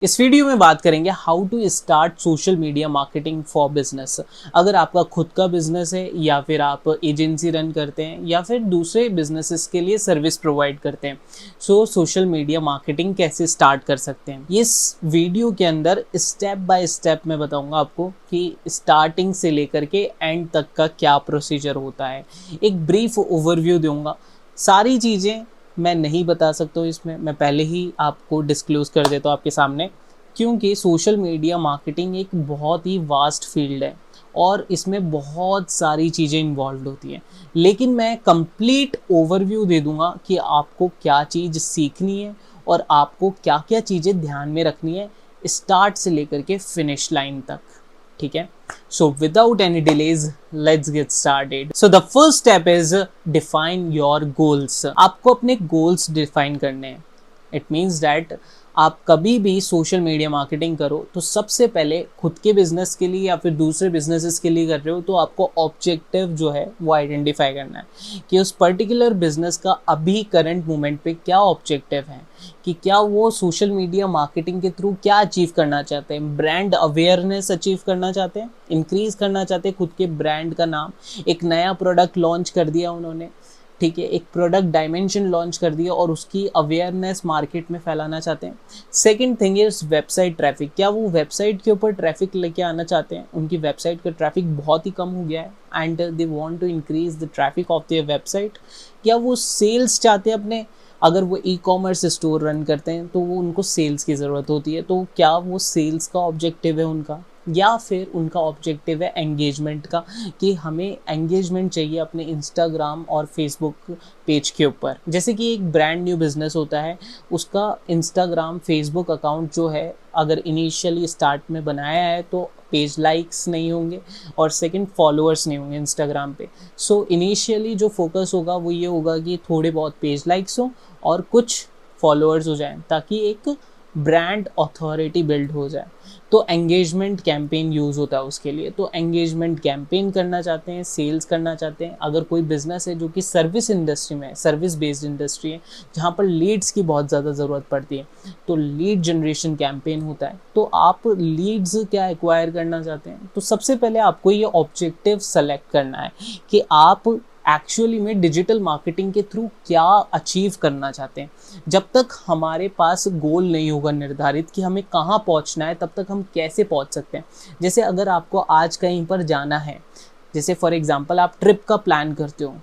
इस वीडियो में बात करेंगे how to start social media marketing for business. अगर आपका खुद का बिजनेस है या फिर आप एजेंसी रन करते हैं या फिर दूसरे बिजनेसेस के लिए सर्विस प्रोवाइड करते हैं, सोशल मीडिया मार्केटिंग कैसे स्टार्ट कर सकते हैं। इस वीडियो के अंदर स्टेप बाय स्टेप मैं बताऊंगा आपको कि स्टार्टिंग से लेकर के एंड तक का क्या प्रोसीजर होता है। एक ब्रीफ ओवरव्यू दूंगा। सारी चीज़ें मैं नहीं बता सकता हूँ इसमें, मैं पहले ही आपको डिस्क्लोज कर देता हूँ आपके सामने, क्योंकि सोशल मीडिया मार्केटिंग एक बहुत ही वास्ट फील्ड है और इसमें बहुत सारी चीज़ें इन्वॉल्व होती हैं। लेकिन मैं कंप्लीट ओवरव्यू दे दूंगा कि आपको क्या चीज़ सीखनी है और आपको क्या क्या चीज़ें ध्यान में रखनी है स्टार्ट से लेकर के फिनिश लाइन तक। ठीक है, so without any delays let's get started. So the first step is define your goals. आपको अपने goals define करने हैं। It means that आप कभी भी सोशल मीडिया मार्केटिंग करो तो सबसे पहले खुद के बिजनेस के लिए या फिर दूसरे बिजनेसेस के लिए कर रहे हो तो आपको ऑब्जेक्टिव जो है वो आइडेंटिफाई करना है कि उस पर्टिकुलर बिजनेस का अभी करंट मोमेंट पे क्या ऑब्जेक्टिव है, कि क्या वो सोशल मीडिया मार्केटिंग के थ्रू क्या अचीव करना चाहते हैं। ब्रांड अवेयरनेस अचीव करना चाहते हैं, इंक्रीज करना चाहते हैं खुद के ब्रांड का नाम, एक नया प्रोडक्ट लॉन्च कर दिया उन्होंने, ठीक है, एक प्रोडक्ट डायमेंशन लॉन्च कर दिया और उसकी अवेयरनेस मार्केट में फैलाना चाहते हैं। Second thing is website traffic. क्या वो वेबसाइट के ऊपर ट्रैफिक लेके आना चाहते हैं, उनकी वेबसाइट का ट्रैफिक बहुत ही कम हो गया है and they want to increase the traffic of their website. क्या वो सेल्स चाहते हैं अपने, अगर वो ई कॉमर्स स्टोर रन करते हैं तो वो उनको सेल्स की ज़रूरत होती है, तो क्या वो सेल्स का ऑब्जेक्टिव है उनका, या फिर उनका ऑब्जेक्टिव है एंगेजमेंट का, कि हमें एंगेजमेंट चाहिए अपने इंस्टाग्राम और फेसबुक पेज के ऊपर। जैसे कि एक ब्रांड न्यू बिजनेस होता है, उसका इंस्टाग्राम फेसबुक अकाउंट जो है अगर इनिशियली स्टार्ट में बनाया है तो पेज लाइक्स नहीं होंगे और सेकंड फॉलोअर्स नहीं होंगे इंस्टाग्राम पे। सो इनिशियली जो फोकस होगा वो ये होगा कि थोड़े बहुत पेज लाइक्स हो और कुछ फॉलोअर्स हो जाएं ताकि एक ब्रांड अथॉरिटी बिल्ड हो जाए। तो एंगेजमेंट कैंपेन यूज़ होता है उसके लिए। तो एंगेजमेंट कैंपेन करना चाहते हैं, सेल्स करना चाहते हैं। अगर कोई बिजनेस है जो कि सर्विस इंडस्ट्री में है, सर्विस बेस्ड इंडस्ट्री है जहाँ पर लीड्स की बहुत ज़्यादा ज़रूरत पड़ती है, तो लीड जनरेशन कैंपेन होता है। तो आप लीड्स क्या एक्वायर करना चाहते हैं, तो सबसे पहले आपको ये ऑब्जेक्टिव सेलेक्ट करना है कि आप एक्चुअली में डिजिटल मार्केटिंग के थ्रू क्या अचीव करना चाहते हैं। जब तक हमारे पास गोल नहीं होगा निर्धारित कि हमें कहाँ पहुँचना है, तब तक हम कैसे पहुँच सकते हैं। जैसे अगर आपको आज कहीं पर जाना है, जैसे फॉर एग्जांपल आप ट्रिप का प्लान करते हो,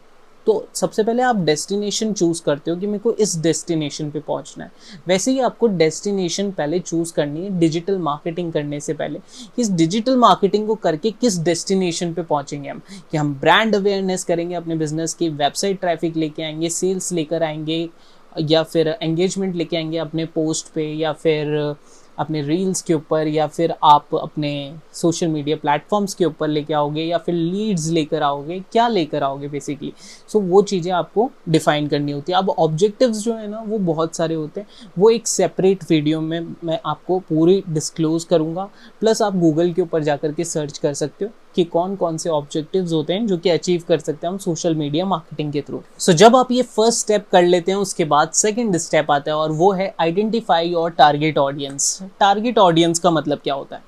तो सबसे पहले आप डेस्टिनेशन चूज़ करते हो कि मेरे को इस डेस्टिनेशन पे पहुंचना है। वैसे ही आपको डेस्टिनेशन पहले चूज़ करनी है डिजिटल मार्केटिंग करने से पहले। इस डिजिटल मार्केटिंग को करके किस डेस्टिनेशन पे पहुंचेंगे हम, कि हम ब्रांड अवेयरनेस करेंगे अपने बिजनेस की, वेबसाइट ट्रैफिक लेके आएंगे, सेल्स लेकर आएंगे, या फिर एंगेजमेंट लेके आएंगे अपने पोस्ट पे, या फिर अपने रील्स के ऊपर, या फिर आप अपने सोशल मीडिया प्लेटफॉर्म्स के ऊपर लेके आओगे, या फिर लीड्स लेकर आओगे, क्या लेकर आओगे बेसिकली। सो वो चीज़ें आपको डिफाइन करनी होती है। अब ऑब्जेक्टिव्स जो है ना वो बहुत सारे होते हैं, वो एक सेपरेट वीडियो में मैं आपको पूरी डिस्क्लोज करूँगा। प्लस आप गूगल के ऊपर जाकर के सर्च कर सकते हो कि कौन कौन से ऑब्जेक्टिव्स होते हैं जो कि अचीव कर सकते हैं हम सोशल मीडिया मार्केटिंग के थ्रू। सो जब आप ये फर्स्ट स्टेप कर लेते हैं, उसके बाद सेकंड स्टेप आता है और वो है identify your target audience. Target audience का मतलब क्या होता है,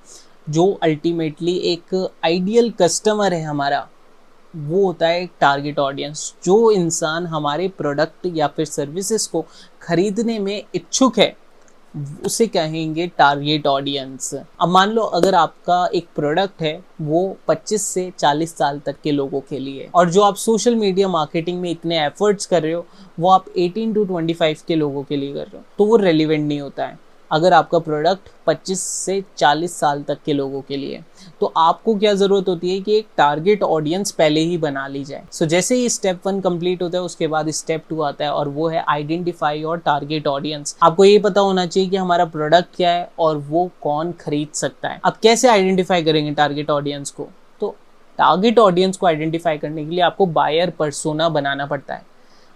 जो अल्टीमेटली एक आइडियल कस्टमर है हमारा, वो होता है एक टारगेट ऑडियंस। जो इंसान हमारे प्रोडक्ट या फिर सर्विसेज को खरीदने में इच्छुक है उसे कहेंगे टारगेट ऑडियंस। अब मान लो अगर आपका एक प्रोडक्ट है वो 25 से 40 साल तक के लोगों के लिए, और जो आप सोशल मीडिया मार्केटिंग में इतने एफर्ट्स कर रहे हो वो आप 18 to 25 के लोगों के लिए कर रहे हो, तो वो रेलिवेंट नहीं होता है। अगर आपका प्रोडक्ट 25 से 40 साल तक के लोगों के लिए, तो आपको क्या ज़रूरत होती है कि एक टारगेट ऑडियंस पहले ही बना ली जाए। सो जैसे ही स्टेप 1 कंप्लीट होता है उसके बाद स्टेप 2 आता है और वो है आइडेंटिफाई और टारगेट ऑडियंस। आपको ये पता होना चाहिए कि हमारा प्रोडक्ट क्या है और वो कौन खरीद सकता है। अब कैसे आइडेंटिफाई करेंगे टारगेट ऑडियंस को, तो टारगेट ऑडियंस को आइडेंटिफाई करने के लिए आपको बायर पर्सोना बनाना पड़ता है।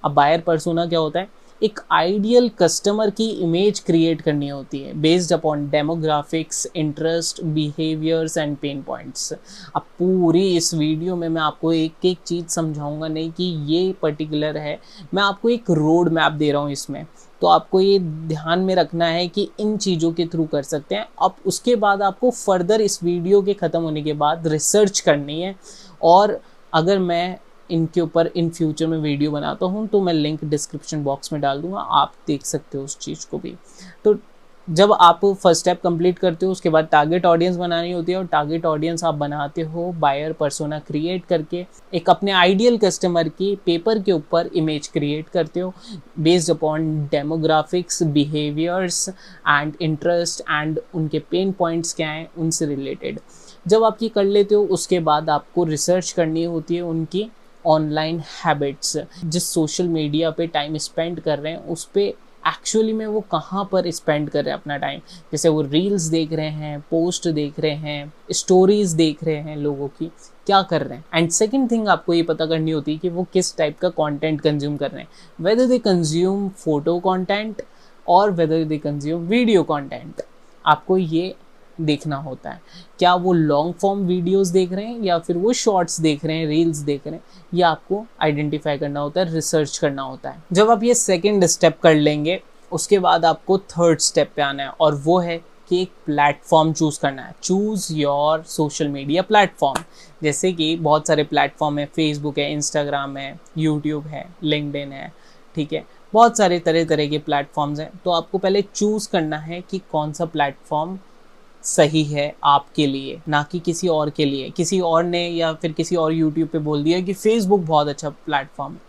अब बायर पर्सोना क्या होता है, एक आइडियल कस्टमर की इमेज क्रिएट करनी होती है based upon demographics, interest, behaviours and pen points. अब पूरी इस वीडियो में मैं आपको एक एक चीज़ समझाऊंगा नहीं कि ये पर्टिकुलर है, मैं आपको एक रोड मैप दे रहा हूँ इसमें। तो आपको ये ध्यान में रखना है कि इन चीज़ों के थ्रू कर सकते हैं। अब उसके बाद आपको फर्दर इस वीडियो के ख़त्म होने के बाद रिसर्च करनी है, और अगर मैं इनके ऊपर इन फ्यूचर में वीडियो बनाता हूँ तो मैं लिंक डिस्क्रिप्शन बॉक्स में डाल दूँगा, आप देख सकते हो उस चीज़ को भी। तो जब आप फर्स्ट स्टेप कंप्लीट करते हो उसके बाद टारगेट ऑडियंस बनानी होती है, और टारगेट ऑडियंस आप बनाते हो बायर पर्सोना क्रिएट करके, एक अपने आइडियल कस्टमर की पेपर के ऊपर इमेज क्रिएट करते हो based upon demographics, behaviours and interest and उनके पेन पॉइंट्स क्या हैं उनसे रिलेटेड। जब आप ये कर लेते हो उसके बाद आपको रिसर्च करनी होती है उनकी ऑनलाइन हैबिट्स, जिस सोशल मीडिया पे टाइम स्पेंड कर रहे हैं उस पे एक्चुअली में वो कहाँ पर स्पेंड कर रहे हैं अपना टाइम। जैसे वो रील्स देख रहे हैं, पोस्ट देख रहे हैं, स्टोरीज देख रहे हैं, लोगों की क्या कर रहे हैं। एंड सेकंड थिंग आपको ये पता करनी होती है कि वो किस टाइप का कंटेंट कंज्यूम कर रहे हैं, whether they consume photo content और whether they consume video content. आपको ये देखना होता है, क्या वो लॉन्ग फॉर्म वीडियोस देख रहे हैं या फिर वो शॉर्ट्स देख रहे हैं, रील्स देख रहे हैं, ये आपको आइडेंटिफाई करना होता है, रिसर्च करना होता है। जब आप ये सेकंड स्टेप कर लेंगे उसके बाद आपको थर्ड स्टेप पे आना है, और वो है कि एक प्लेटफॉर्म चूज़ करना है। Choose your social media platform. जैसे कि बहुत सारे प्लेटफॉर्म है, फेसबुक है, इंस्टाग्राम है, यूट्यूब है, लिंक्डइन है, ठीक है, बहुत सारे तरह तरह के प्लेटफॉर्म्स हैं। तो आपको पहले चूज़ करना है कि कौन सा प्लेटफॉर्म सही है आपके लिए, ना कि किसी और के लिए। किसी और ने या फिर किसी और यूट्यूब पे बोल दिया कि फेसबुक बहुत अच्छा प्लेटफॉर्म है,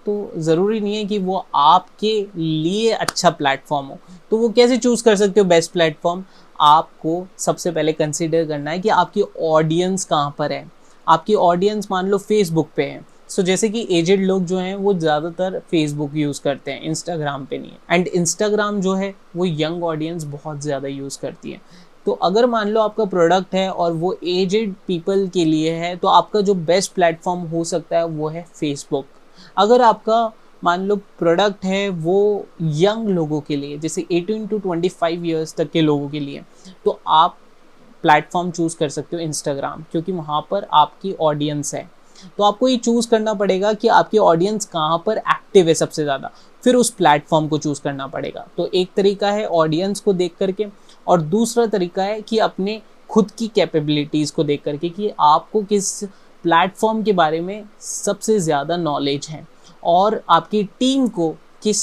तो ज़रूरी नहीं है कि वो आपके लिए अच्छा प्लेटफॉर्म हो। तो वो कैसे चूज़ कर सकते हो बेस्ट प्लेटफॉर्म? आपको सबसे पहले कंसिडर करना है कि आपकी ऑडियंस कहाँ पर है। आपकी ऑडियंस मान लो फेसबुक पे है, सो जैसे कि एजेड लोग जो हैं वो ज़्यादातर फेसबुक यूज़ करते हैं, इंस्टाग्राम पे नहीं है। एंड इंस्टाग्राम जो है वो यंग ऑडियंस बहुत ज़्यादा यूज़ करती है। तो अगर मान लो आपका प्रोडक्ट है और वो एजेड पीपल के लिए है, तो आपका जो बेस्ट प्लेटफॉर्म हो सकता है वो है फेसबुक। अगर आपका मान लो प्रोडक्ट है वो यंग लोगों के लिए, जैसे 18 टू 25 ईयर्स तक के लोगों के लिए, तो आप प्लेटफॉर्म चूज़ कर सकते हो इंस्टाग्राम, क्योंकि वहाँ पर आपकी ऑडियंस है। तो आपको ये चूज़ करना पड़ेगा कि आपकी ऑडियंस कहाँ पर एक्टिव है सबसे ज़्यादा, फिर उस प्लेटफॉर्म को चूज़ करना पड़ेगा। तो एक तरीका है ऑडियंस को देख करके, और दूसरा तरीका है कि अपने खुद की कैपेबिलिटीज़ को देख करके कि आपको किस प्लेटफॉर्म के बारे में सबसे ज़्यादा नॉलेज है और आपकी टीम को किस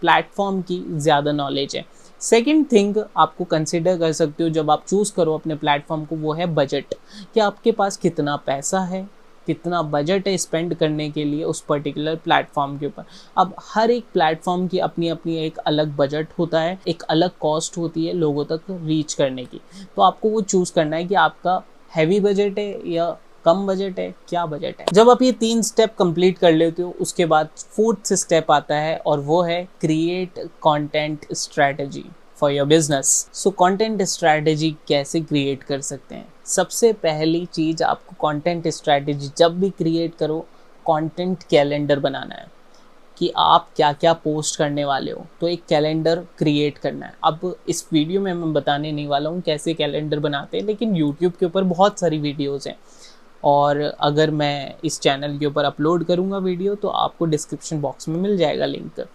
प्लेटफॉर्म की ज़्यादा नॉलेज है। सेकेंड थिंग आपको कंसिडर कर सकते हो जब आप चूज़ करो अपने प्लेटफॉर्म को, वो है बजट। कि आपके पास कितना पैसा है, कितना बजट है स्पेंड करने के लिए उस पर्टिकुलर प्लेटफॉर्म के ऊपर। अब हर एक प्लेटफॉर्म की अपनी अपनी एक अलग बजट होता है, एक अलग कॉस्ट होती है लोगों तक रीच करने की। तो आपको वो चूज़ करना है कि आपका हैवी बजट है या कम बजट है, क्या बजट है। जब आप ये 3 स्टेप कंप्लीट कर लेते हो उसके बाद फोर्थ स्टेप आता है, और वो है create content strategy for your business. So content strategy कैसे क्रिएट कर सकते हैं? सबसे पहली चीज़, आपको कंटेंट स्ट्रेटजी जब भी क्रिएट करो, कंटेंट कैलेंडर बनाना है कि आप क्या क्या पोस्ट करने वाले हो। तो एक कैलेंडर क्रिएट करना है। अब इस वीडियो में मैं बताने नहीं वाला हूँ कैसे कैलेंडर बनाते हैं, लेकिन यूट्यूब के ऊपर बहुत सारी वीडियोज़ हैं, और अगर मैं इस चैनल के ऊपर अपलोड करूँगा वीडियो तो आपको डिस्क्रिप्शन बॉक्स में मिल जाएगा लिंक।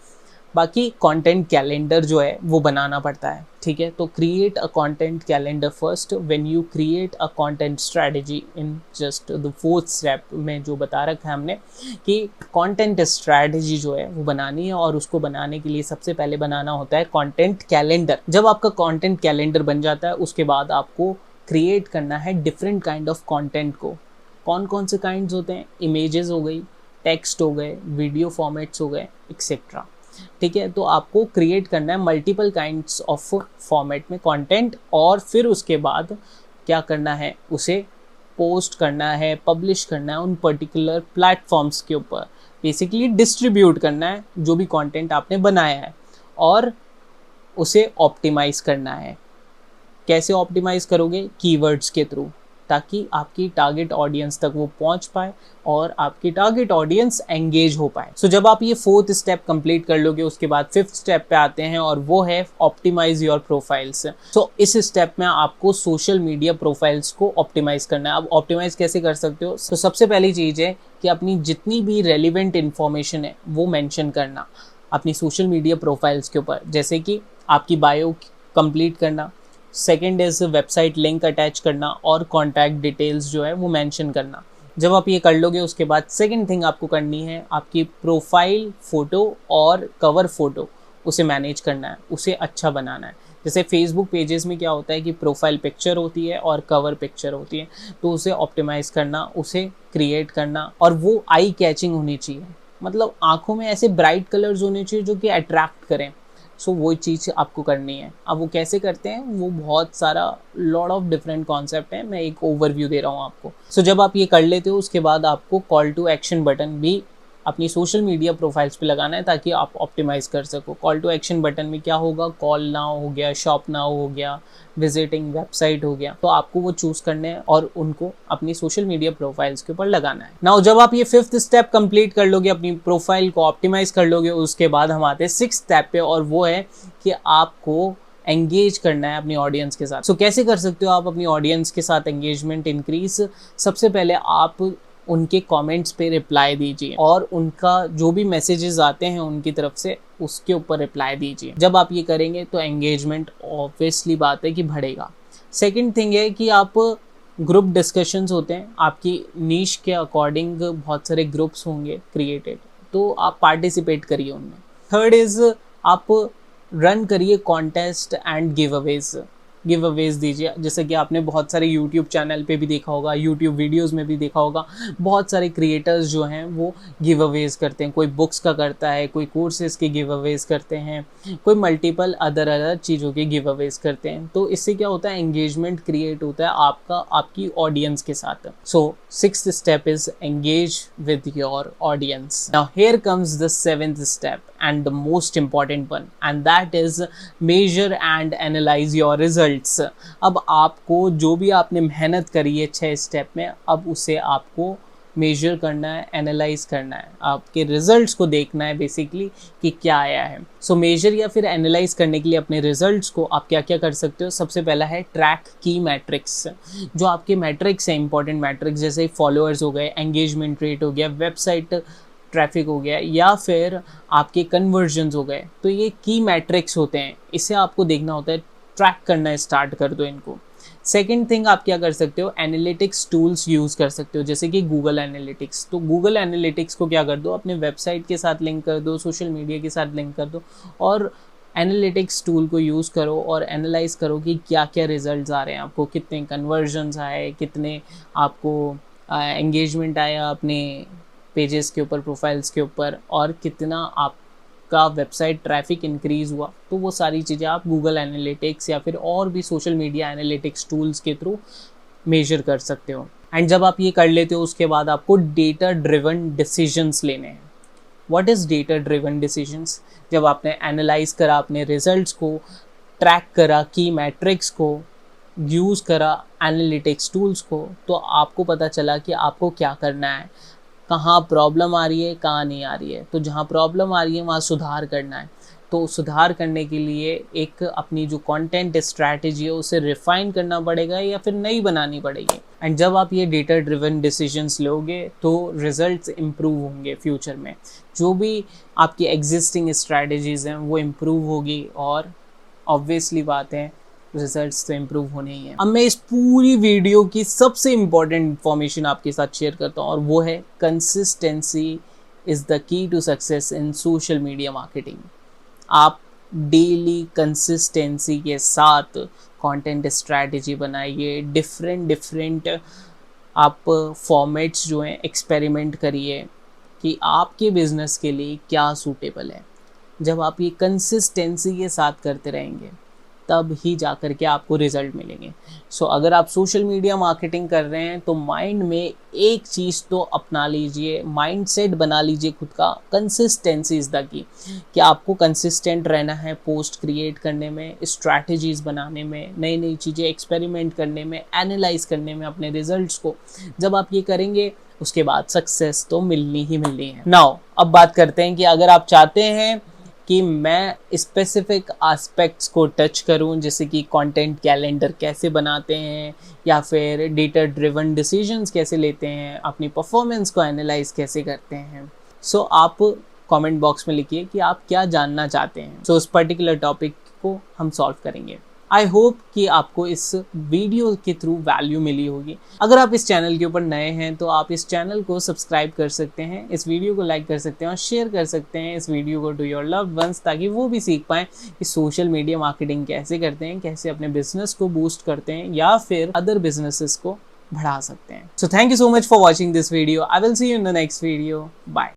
बाकी कंटेंट कैलेंडर जो है वो बनाना पड़ता है, ठीक है। तो create a content calendar first when you create a content strategy in just the fourth step में जो बता रखा है हमने कि कंटेंट स्ट्रेटजी जो है वो बनानी है, और उसको बनाने के लिए सबसे पहले बनाना होता है कंटेंट कैलेंडर। जब आपका कंटेंट कैलेंडर बन जाता है उसके बाद आपको क्रिएट करना है डिफरेंट काइंड ऑफ कंटेंट को। कौन कौन से काइंड्स होते हैं? इमेजेस हो गई, टेक्स्ट हो गए, वीडियो फॉर्मेट्स हो गए, एक्सेट्रा, ठीक है। तो आपको क्रिएट करना है मल्टीपल काइंड्स ऑफ फॉर्मेट में कंटेंट, और फिर उसके बाद क्या करना है, उसे पोस्ट करना है, पब्लिश करना है उन पर्टिकुलर प्लेटफॉर्म्स के ऊपर। बेसिकली डिस्ट्रीब्यूट करना है जो भी कंटेंट आपने बनाया है, और उसे ऑप्टिमाइज़ करना है। कैसे ऑप्टिमाइज़ करोगे? कीवर्ड्स के थ्रू। ताकि आपकी टारगेट ऑडियंस तक वो पहुंच पाए और आपकी टारगेट ऑडियंस एंगेज हो पाए। सो जब आप ये 4th स्टेप कंप्लीट कर लोगे, उसके बाद 5th स्टेप पे आते हैं और वो है ऑप्टिमाइज योर प्रोफाइल्स। सो इस स्टेप में आपको सोशल मीडिया प्रोफाइल्स को ऑप्टिमाइज करना है। अब ऑप्टिमाइज कैसे कर सकते हो? तो सबसे पहली चीज़ है कि अपनी जितनी भी रेलिवेंट इन्फॉर्मेशन है वो मेंशन करना अपनी सोशल मीडिया प्रोफाइल्स के ऊपर, जैसे कि आपकी बायो कंप्लीट करना, second is website link attach करना और कॉन्टैक्ट डिटेल्स जो है वो मेंशन करना। जब आप ये कर लोगे, उसके बाद सेकंड थिंग आपको करनी है आपकी प्रोफाइल फ़ोटो और कवर फ़ोटो उसे मैनेज करना है, उसे अच्छा बनाना है। जैसे फेसबुक पेजेस में क्या होता है कि प्रोफाइल पिक्चर होती है और कवर पिक्चर होती है, तो उसे ऑप्टिमाइज़ करना, उसे क्रिएट करना और वो आई कैचिंग होनी चाहिए, मतलब आंखों में ऐसे ब्राइट कलर्स होने चाहिए जो कि अट्रैक्ट करें। सो वो चीज़ आपको करनी है। अब वो कैसे करते हैं, वो बहुत सारा लॉट ऑफ डिफरेंट कॉन्सेप्ट है, मैं एक ओवरव्यू दे रहा हूँ आपको। सो जब आप ये कर लेते हो, उसके बाद आपको कॉल टू एक्शन बटन भी अपनी सोशल मीडिया प्रोफाइल्स पे लगाना है ताकि आप ऑप्टिमाइज कर सको। कॉल टू एक्शन बटन में क्या होगा, कॉल नाउ हो गया, शॉप नाउ हो गया, विजिटिंग वेबसाइट हो गया, तो आपको वो चूज करने हैं और उनको अपनी सोशल मीडिया प्रोफाइल्स के ऊपर लगाना है। नाउ जब आप ये 5th स्टेप कंप्लीट कर लोगे, अपनी प्रोफाइल को ऑप्टिमाइज कर लोगे, उसके बाद हम आते हैं 6th स्टेप पे और वो है कि आपको एंगेज करना है अपनी ऑडियंस के साथ। सो कैसे कर सकते हो आप अपनी ऑडियंस के साथ एंगेजमेंट इंक्रीज? सबसे पहले आप उनके कमेंट्स पे रिप्लाई दीजिए और उनका जो भी मैसेजेस आते हैं उनकी तरफ से उसके ऊपर रिप्लाई दीजिए। जब आप ये करेंगे तो एंगेजमेंट ऑब्वियसली बात है कि बढ़ेगा। सेकंड थिंग है कि आप ग्रुप डिस्कशंस होते हैं, आपकी नीश के अकॉर्डिंग बहुत सारे ग्रुप्स होंगे क्रिएटेड, तो आप पार्टिसिपेट करिए उनमें। थर्ड इज आप रन करिए कॉन्टेस्ट एंड गिव अवेज दीजिए। जैसे कि आपने बहुत सारे यूट्यूब चैनल पे भी देखा होगा, यूट्यूब वीडियोस में भी देखा होगा, बहुत सारे क्रिएटर्स जो हैं वो गिव अवेज करते हैं। कोई बुक्स का करता है, कोई कोर्सेज के गिव अवेज करते हैं, कोई मल्टीपल अदर चीज़ों के गिव अवेज करते हैं। तो इससे क्या होता है, एंगेजमेंट क्रिएट होता है आपकी ऑडियंस के साथ। सो 6th step is engage with your audience. Now here comes the 7th step and the most important one, and that is measure and analyze your results। अब आपको जो भी आपने मेहनत करी है 6 स्टेप में, अब उसे आपको मेजर करना है, एनालाइज करना है, आपके रिजल्ट्स को देखना है बेसिकली कि क्या आया है। सो मेजर या फिर एनालाइज करने के लिए अपने रिजल्ट्स को आप क्या क्या कर सकते हो? सबसे पहला है ट्रैक की मैट्रिक्स। जो आपके मैट्रिक्स हैं, इंपॉर्टेंट मैट्रिक्स, जैसे फॉलोअर्स हो गए, एंगेजमेंट रेट हो गया, वेबसाइट ट्रैफिक हो गया, या फिर आपके कन्वर्जन्स हो गए, तो ये की मैट्रिक्स होते हैं, इसे आपको देखना होता है, ट्रैक करना स्टार्ट कर दो इनको। सेकेंड थिंग आप क्या कर सकते हो, एनालिटिक्स टूल्स यूज़ कर सकते हो, जैसे कि गूगल एनालिटिक्स। तो गूगल एनालिटिक्स को क्या कर दो, अपने वेबसाइट के साथ लिंक कर दो, सोशल मीडिया के साथ लिंक कर दो और एनालिटिक्स टूल को यूज़ करो और एनालाइज करो कि क्या क्या रिजल्ट्स आ रहे हैं आपको, कितने कन्वर्जन्स आए, कितने आपको एंगेजमेंट आया अपने पेजेस के ऊपर, प्रोफाइल्स के ऊपर, और कितना आपका वेबसाइट ट्रैफिक इंक्रीज़ हुआ। तो वो सारी चीज़ें आप गूगल एनालिटिक्स या फिर और भी सोशल मीडिया एनालिटिक्स टूल्स के थ्रू मेजर कर सकते हो। एंड जब आप ये कर लेते हो, उसके बाद आपको डेटा ड्रिवन डिसीजंस लेने हैं। What is data driven decisions? जब आपने एनालाइज करा अपने रिजल्ट्स को, ट्रैक करा की मैट्रिक्स को, यूज़ करा एनालिटिक्स टूल्स को, तो आपको पता चला कि आपको क्या करना है, कहाँ प्रॉब्लम आ रही है, कहाँ नहीं आ रही है। तो जहाँ प्रॉब्लम आ रही है वहाँ सुधार करना है। तो सुधार करने के लिए एक अपनी जो कंटेंट स्ट्रैटेजी है उसे रिफाइन करना पड़ेगा या फिर नई बनानी पड़ेगी। एंड जब आप ये डेटा ड्रिवन डिसीजंस लोगे तो रिजल्ट्स इम्प्रूव होंगे फ्यूचर में। जो भी आपकी एग्जिस्टिंग स्ट्रैटेजीज़ हैं वो इम्प्रूव होगी और ऑब्वियसली बात है रिजल्ट्स तो इम्प्रूव होने ही हैं। अब मैं इस पूरी वीडियो की सबसे इम्पॉर्टेंट इन्फॉर्मेशन आपके साथ शेयर करता हूँ और वो है consistency is the key to success in social media marketing. आप डेली कंसिस्टेंसी के साथ कंटेंट स्ट्रैटेजी बनाइए, डिफरेंट आप फॉर्मेट्स जो हैं एक्सपेरिमेंट करिए कि आपके बिजनेस के लिए क्या सूटेबल है। जब आप ये कंसिस्टेंसी के साथ करते रहेंगे तब ही जा कर के आपको रिजल्ट मिलेंगे। सो अगर आप सोशल मीडिया मार्केटिंग कर रहे हैं तो माइंड में एक चीज़ तो अपना लीजिए, माइंडसेट बना लीजिए खुद का, कंसिस्टेंसी इज़ द की, कि आपको कंसिस्टेंट रहना है पोस्ट क्रिएट करने में, स्ट्रैटेजीज बनाने में, नई नई चीज़ें एक्सपेरिमेंट करने में, एनालाइज करने में अपने रिजल्ट्स को। जब आप ये करेंगे उसके बाद सक्सेस तो मिलनी ही मिलनी है। नाउ अब बात करते हैं कि अगर आप चाहते हैं कि मैं स्पेसिफिक एस्पेक्ट्स को टच करूं, जैसे कि कंटेंट कैलेंडर कैसे बनाते हैं, या फिर डेटा ड्रिवन डिसीजंस कैसे लेते हैं, अपनी परफॉर्मेंस को एनालाइज कैसे करते हैं, सो आप कमेंट बॉक्स में लिखिए कि आप क्या जानना चाहते हैं। सो उस पर्टिकुलर टॉपिक को हम सॉल्व करेंगे। आई होप कि आपको इस वीडियो के थ्रू वैल्यू मिली होगी। अगर आप इस चैनल के ऊपर नए हैं तो आप इस चैनल को सब्सक्राइब कर सकते हैं, इस वीडियो को लाइक कर सकते हैं और शेयर कर सकते हैं इस वीडियो को टू योर लव्ड वंस, ताकि वो भी सीख पाएँ कि सोशल मीडिया मार्केटिंग कैसे करते हैं, कैसे अपने बिजनेस को बूस्ट करते हैं या फिर अदर बिजनेसेस को बढ़ा सकते हैं। So thank you so much for watching this video. I will see you in the next video. Bye.